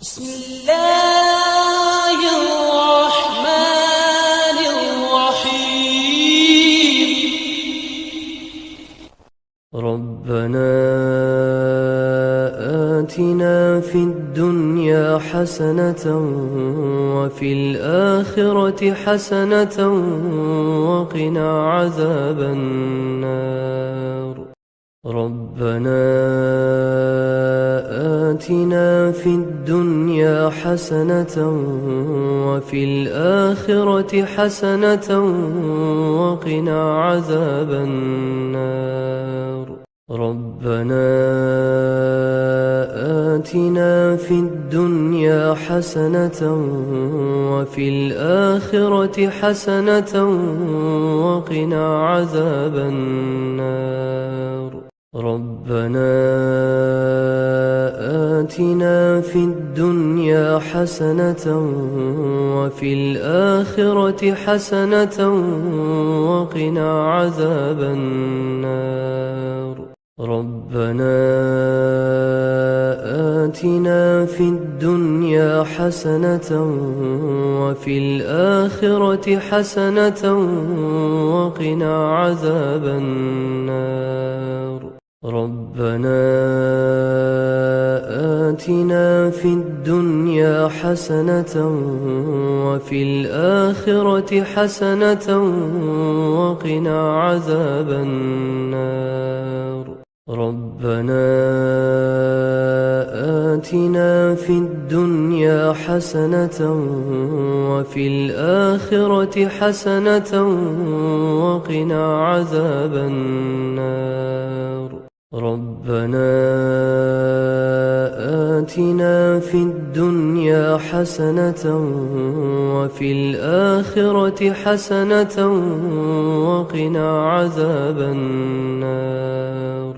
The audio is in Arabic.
بسم الله الرحمن الرحيم. ربنا آتنا في الدنيا حسنة وفي الآخرة حسنة وقنا عذاب النار. ربنا آتنا في الدنيا حسنة وفي الآخرة حسنة وقنا عذاب النار. ربنا آتنا في الدنيا حسنة وفي الآخرة حسنة وقنا عذاب النار. ربنا آتنا في الدنيا حسنة وفي الآخرة حسنة وقنا عذاب النار. ربنا آتنا في الدنيا حسنة وفي الآخرة حسنة وقنا عذاب النار. ربنا آتنا في الدنيا حسنة وفي الآخرة حسنة وقنا عذاب النار. ربنا آتنا في الدنيا حسنة وفي الآخرة حسنة وقنا عذاب النار. ربنا آتنا في الدنيا حسنة وفي الآخرة حسنة وقنا عذاب النار.